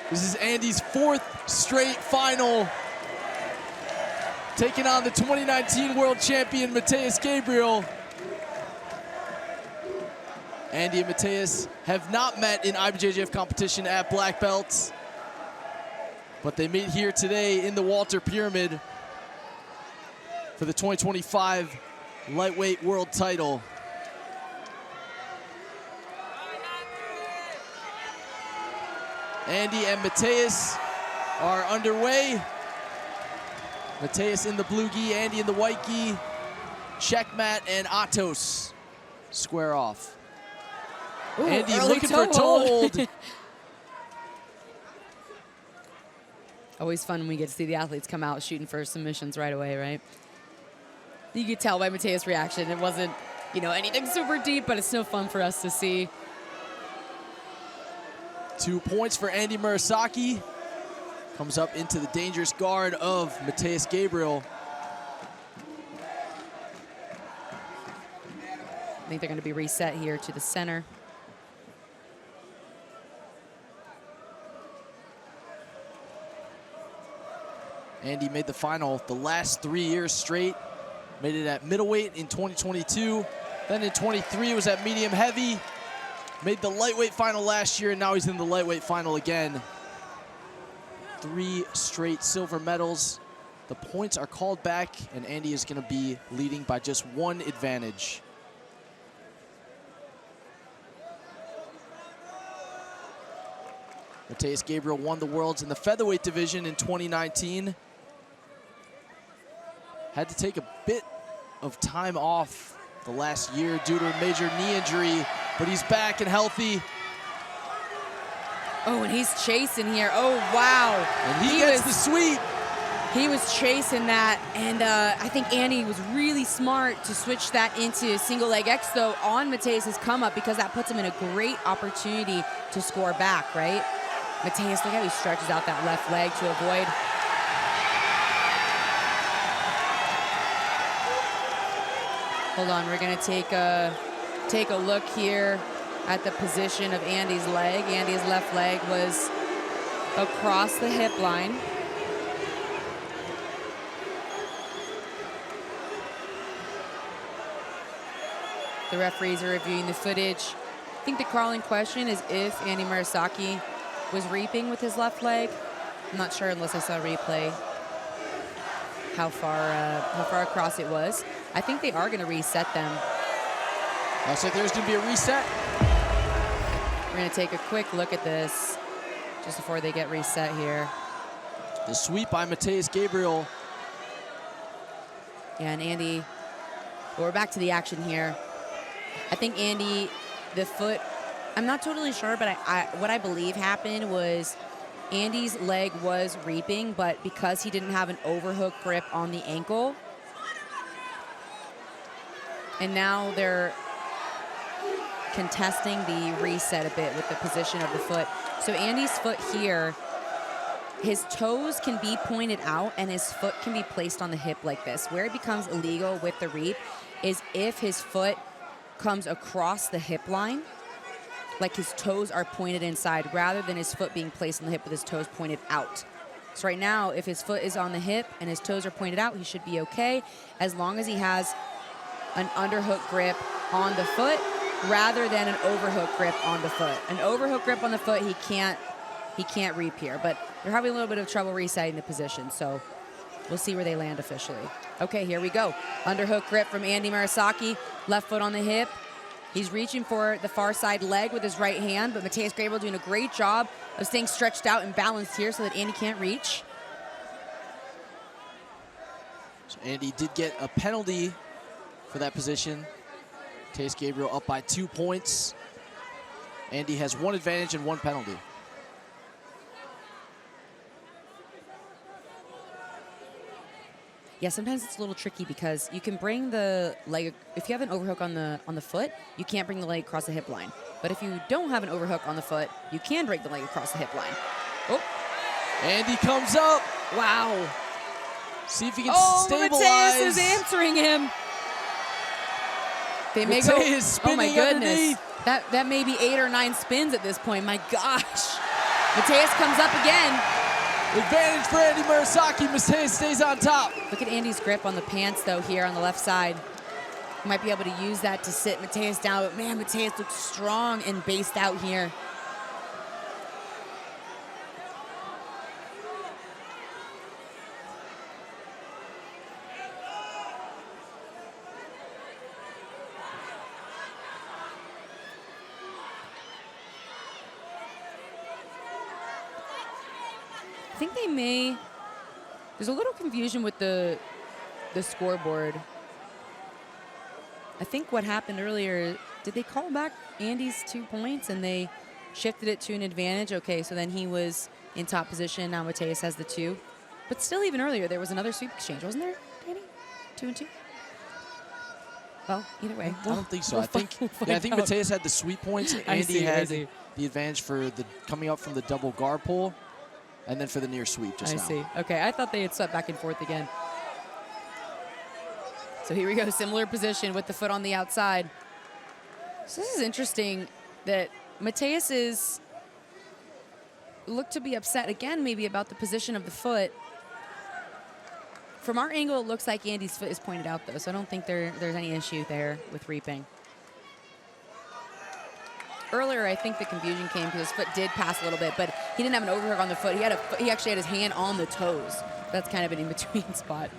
This is Andy's 4th straight final. Taking on the 2019 world champion, Matheus Gabriel. Andy and Matheus have not met in IBJJF competition at black belts, but they meet here today in the Walter Pyramid for the 2025 lightweight world title. Andy and Matheus are underway. Matheus in the blue gi, Andy in the white gi. Checkmat and Atos square off. Ooh, Andy looking for a toe hold. Always fun when we get to see the athletes come out shooting for submissions right away, right? You could tell by Matheus' reaction. It wasn't, you know, anything super deep, but it's still fun for us to see. 2 points for Andy Murasaki. Comes up into the dangerous guard of Matheus Gabriel. I think they're going to be reset here to the center. Andy made the final the last 3 years straight. Made it at middleweight in 2022. Then in 23 was at medium heavy. Made the lightweight final last year, and now he's in the lightweight final again. 3 straight silver medals. The points are called back, and Andy is going to be leading by just 1 advantage. Matheus Gabriel won the Worlds in the featherweight division in 2019. Had to take a bit of time off the last year due to a major knee injury, but he's back and healthy. Oh, and he's chasing here. Oh, wow. And he gets the sweep. He was chasing that, and I think Andy was really smart to switch that into single leg X, though, on Matheus' come up, because that puts him in a great opportunity to score back, right? Matheus, look how he stretches out that left leg to avoid. Hold on, we're gonna take a look here at the position of Andy's leg. Andy's left leg was across the hip line. The referees are reviewing the footage. I think the calling question is if Andy Murasaki was reaping with his left leg. I'm not sure unless I saw a replay how far across it was. I think they are going to reset them. Looks like there's going to be a reset. We're going to take a quick look at this just before they get reset here. The sweep by Matheus Gabriel. Yeah, and Andy, well, we're back to the action here. I think Andy, the foot, I'm not totally sure, but what I believe happened was Andy's leg was reaping, but because he didn't have an overhook grip on the ankle, and now they're contesting the reset a bit with the position of the foot. So Andy's foot here, his toes can be pointed out and his foot can be placed on the hip like this. Where it becomes illegal with the reap is if his foot comes across the hip line, like his toes are pointed inside rather than his foot being placed on the hip with his toes pointed out. So right now, if his foot is on the hip and his toes are pointed out, he should be okay as long as he has an underhook grip on the foot rather than an overhook grip on the foot. An overhook grip on the foot, he can't reap here, but they're having a little bit of trouble resetting the position, so we'll see where they land officially. Okay, here we go. Underhook grip from Andy Murasaki, left foot on the hip. He's reaching for the far side leg with his right hand, but Matheus Gabriel doing a great job of staying stretched out and balanced here so that Andy can't reach. So Andy did get a penalty for that position. Matheus Gabriel up by 2 points. Andy has 1 advantage and 1 penalty. Yeah, sometimes it's a little tricky because you can bring the leg, if you have an overhook on the foot, you can't bring the leg across the hip line. But if you don't have an overhook on the foot, you can bring the leg across the hip line. Oh. Andy comes up. Wow. See if he can stabilize. Matheus is answering him. They may go, oh my goodness. That may be 8 or 9 spins at this point. My gosh. Matheus comes up again. Advantage for Andy Murasaki. Matheus stays on top. Look at Andy's grip on the pants, though, here on the left side. Might be able to use that to sit Matheus down, but man, Matheus looks strong and based out here. I think they may, there's a little confusion with the scoreboard. I think what happened earlier, did they call back Andy's 2 points and they shifted it to an advantage? Okay, so then he was in top position. Now Matheus has the 2. But still, even earlier, there was another sweep exchange, wasn't there, Danny? 2 and 2? Well, either way. I don't think so. I think Matheus had the sweep points. Andy had the advantage for the coming up from the double guard pull, and then for the near sweep just now. I see. Okay, I thought they had swept back and forth again. So here we go, similar position with the foot on the outside. So this is interesting that Matheus looked to be upset again maybe about the position of the foot. From our angle, it looks like Andy's foot is pointed out, though, so I don't think there's any issue there with reaping. Earlier, I think the confusion came because his foot did pass a little bit, but he didn't have an overhook on the foot. He actually had his hand on the toes. That's kind of an in-between spot.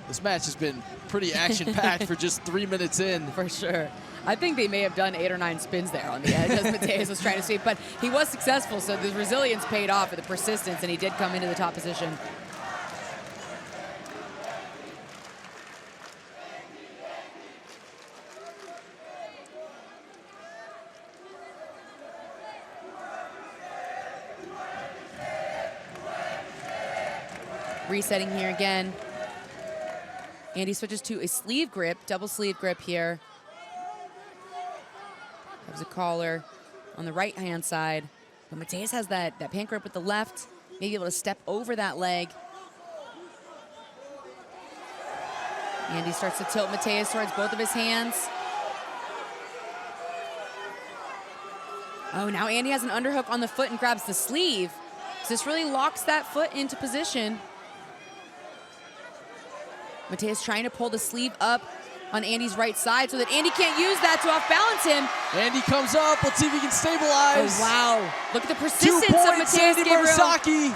This match has been pretty action-packed for just 3 minutes in. For sure. I think they may have done 8 or 9 spins there on the edge as Matheus was trying to sweep, but he was successful, so the resilience paid off for the persistence, and he did come into the top position. Resetting here again. Andy switches to a sleeve grip, double sleeve grip here. There's a collar on the right-hand side. But Matheus has that pant grip with the left, maybe able to step over that leg. Andy starts to tilt Matheus towards both of his hands. Oh, now Andy has an underhook on the foot and grabs the sleeve. So this really locks that foot into position. Matheus trying to pull the sleeve up on Andy's right side so that Andy can't use that to off-balance him. Andy comes up. Let's see if he can stabilize. Oh, wow. Look at the persistence 2 of points, Matheus, Andy Gabriel. Murasaki.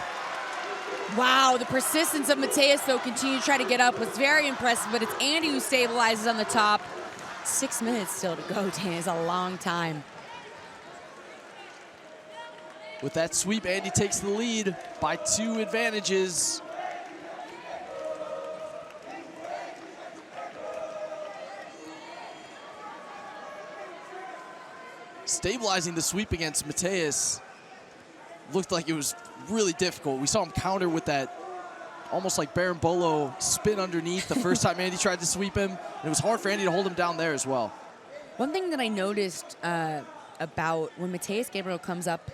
Wow, the persistence of Matheus, though, continue to try to get up was very impressive, but it's Andy who stabilizes on the top. 6 minutes still to go, Dan. It's a long time. With that sweep, Andy takes the lead by 2 advantages. Stabilizing the sweep against Matheus looked like it was really difficult. We saw him counter with that almost like Berimbolo spin underneath the first time Andy tried to sweep him. And it was hard for Andy to hold him down there as well. One thing that I noticed about when Matheus Gabriel comes up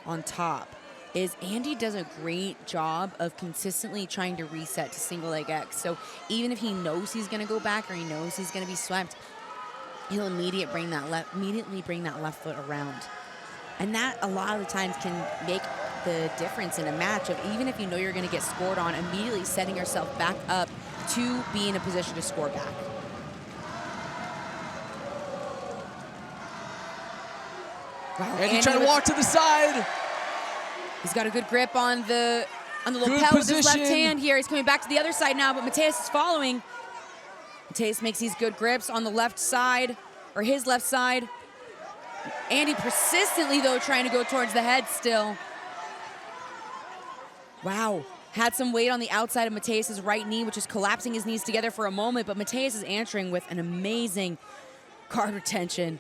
on top is Andy does a great job of consistently trying to reset to single leg X. So even if he knows he's going to go back or he knows he's going to be swept, he'll immediately bring that left foot around. And that a lot of the times can make the difference in a match of even if you know you're going to get scored on, immediately setting yourself back up to be in a position to score back. Wow, Andy trying to walk to the side. He's got a good grip on the lapel with his left hand here. He's coming back to the other side now, but Matheus is following. Matheus makes these good grips on the left side, or his left side. Andy persistently, though, trying to go towards the head still. Wow. Had some weight on the outside of Matheus' right knee, which is collapsing his knees together for a moment, but Matheus is answering with an amazing guard retention.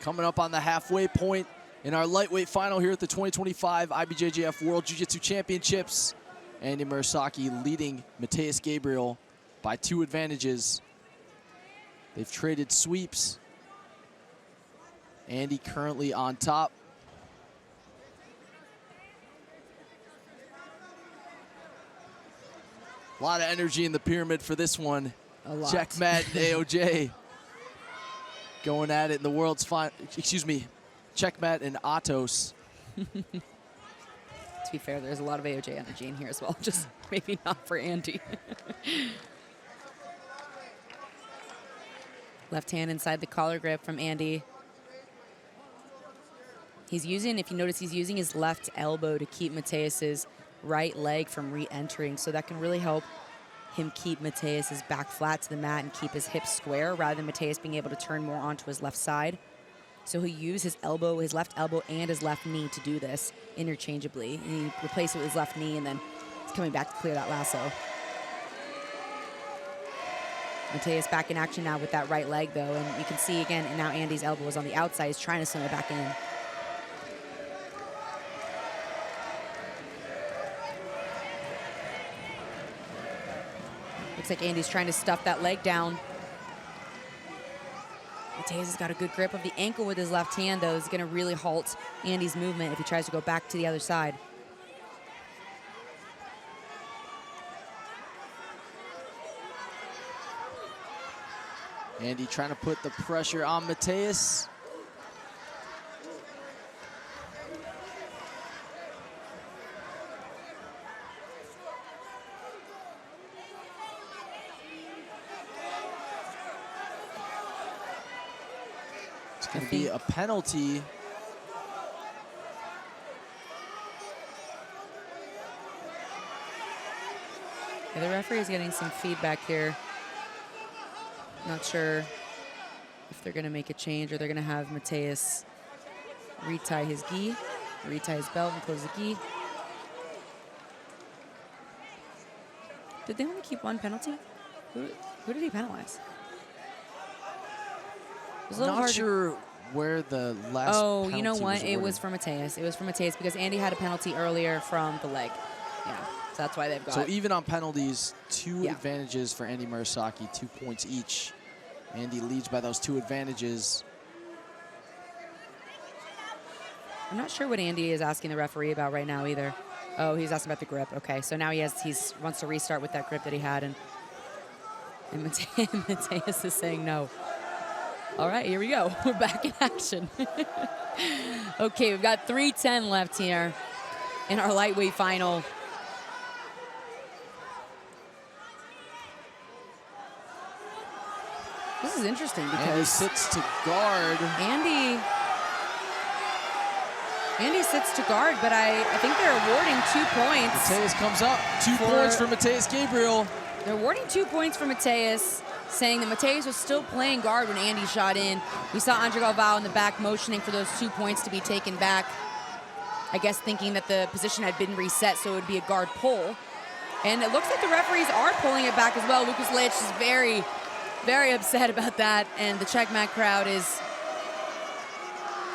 Coming up on the halfway point in our lightweight final here at the 2025 IBJJF World Jiu-Jitsu Championships. Andy Murasaki leading Matheus Gabriel by 2 advantages. They've traded sweeps. Andy currently on top. A lot of energy in the pyramid for this one. A lot. Check Matt AOJ. going at it in the world's checkmat and Atos. To be fair, there's a lot of AOJ energy in here as well, just maybe not for Andy. Left hand inside the collar grip from Andy. He's using, if you notice, he's using his left elbow to keep Matheus's right leg from re-entering, so that can really help him keep Matheus's back flat to the mat and keep his hips square rather than Matheus being able to turn more onto his left side. So he'll use his elbow, his left elbow and his left knee to do this interchangeably. And he replaces it with his left knee, and then he's coming back to clear that lasso. Matheus back in action now with that right leg, though, and you can see again, and now Andy's elbow is on the outside. He's trying to swing it back in. Looks like Andy's trying to stuff that leg down. Matheus has got a good grip of the ankle with his left hand, though. Is going to really halt Andy's movement if he tries to go back to the other side. Andy trying to put the pressure on Matheus. It's going to be a penalty. Yeah, the referee is getting some feedback here. Not sure if they're going to make a change or they're going to have Matheus retie his gi, retie his belt and close the gi. Did they only keep one penalty? Who did he penalize? It was a little Not hard sure where the last Oh, you know penalty what? was It was awarded. for Matheus. It was for Matheus because Andy had a penalty earlier from the leg. Yeah, so that's why they've got So even on penalties, two Yeah. advantages for Andy Murasaki, 2 points each. Andy leads by those 2 advantages. I'm not sure what Andy is asking the referee about right now either. Oh, he's asking about the grip. Okay, so now he wants to restart with that grip that he had, and Matheus is saying no. All right, here we go. We're back in action. Okay, we've got 3:10 left here in our lightweight final. This is interesting Andy because sits to guard. Andy sits to guard, but I think they're awarding 2 points. Matheus comes up. 2 points for Matheus Gabriel. They're awarding 2 points for Matheus, saying that Matheus was still playing guard when Andy shot in. We saw Andre Galvao in the back motioning for those 2 points to be taken back. I guess thinking that the position had been reset, so it would be a guard pull. And it looks like the referees are pulling it back as well. Lucas Leitch is very, very upset about that, and the checkmat crowd is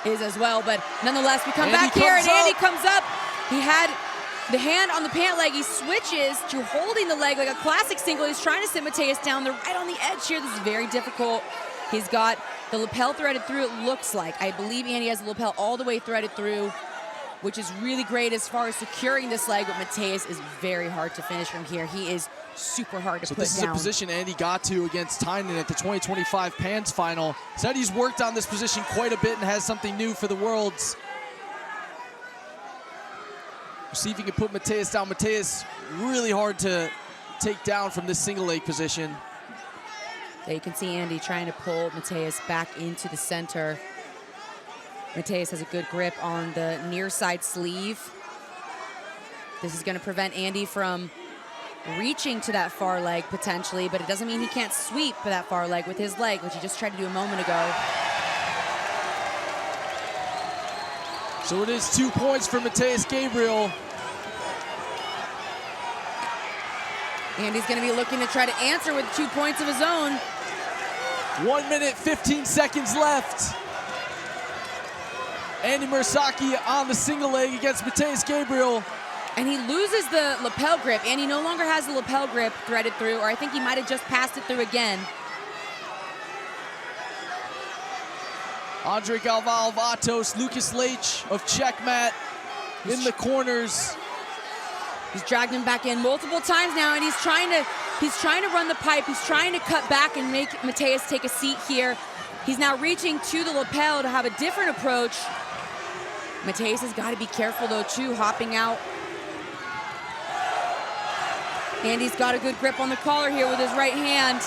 as well. But nonetheless, we come back here, and Andy comes up. He had the hand on the pant leg. He switches to holding the leg like a classic single. He's trying to sit Matheus down. They're right on the edge here. This is very difficult. He's got the lapel threaded through, it looks like. I believe Andy has the lapel all the way threaded through, which is really great as far as securing this leg, but Matheus is very hard to finish from here. He is super hard to put down. So this is a position Andy got to against Tynan at the 2025 PANS final. Said he's worked on this position quite a bit and has something new for the Worlds. We'll see if he can put Matheus down. Matheus really hard to take down from this single leg position. There you can see Andy trying to pull Matheus back into the center. Matheus has a good grip on the near side sleeve. This is going to prevent Andy from reaching to that far leg potentially, but it doesn't mean he can't sweep for that far leg with his leg, which he just tried to do a moment ago. So it is 2 points for Matheus Gabriel. Andy's going to be looking to try to answer with 2 points of his own. 1 minute, 15 seconds left. Andy Murasaki on the single leg against Matheus Gabriel. And he loses the lapel grip. Andy no longer has the lapel grip threaded through, or I think he might have just passed it through again. Andre Galvao of Atos, Lucas Leitch of Checkmat in the corners. He's dragged him back in multiple times now, and he's trying to run the pipe. He's trying to cut back and make Matheus take a seat here. He's now reaching to the lapel to have a different approach. Matheus has got to be careful though too, hopping out. Andy's got a good grip on the collar here with his right hand.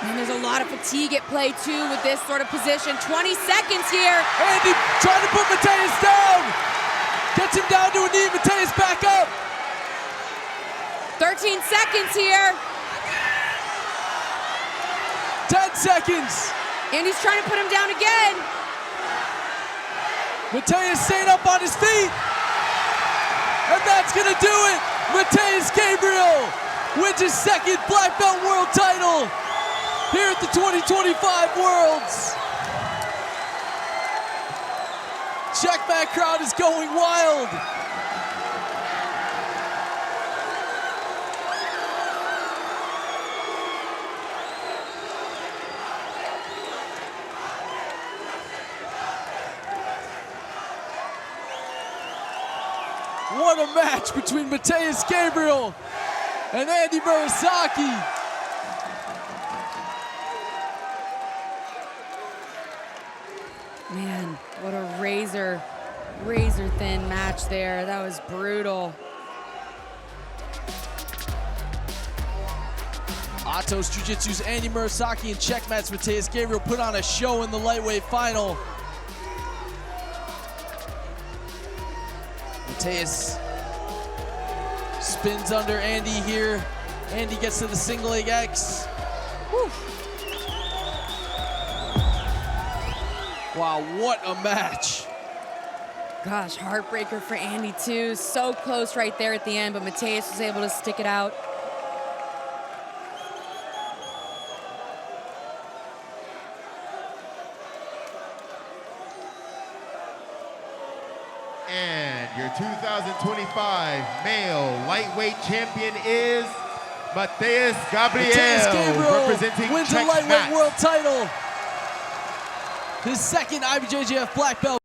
And there's a lot of fatigue at play too with this sort of position. 20 seconds here. Andy trying to put Matheus down. Gets him down to a knee. Matheus back up. 13 seconds here. 10 seconds. Andy's trying to put him down again. Matheus staying up on his feet. And that's gonna do it. Matheus Gabriel wins his second black belt world title here at the 2025 Worlds. Checkmat crowd is going wild. What a match between Matheus Gabriel and Andy Murasaki. Man, what a razor thin match there. That was brutal. Atos Jiu-Jitsu's Andy Murasaki and Checkmat's Matheus Gabriel put on a show in the lightweight final. Matheus spins under Andy here. Andy gets to the single leg X. Whew. Wow, what a match. Gosh, heartbreaker for Andy too. So close right there at the end, but Matheus was able to stick it out. And your 2025 male lightweight champion is Matheus Gabriel, representing wins the Checkmat. lightweight world title. His second IBJJF black belt.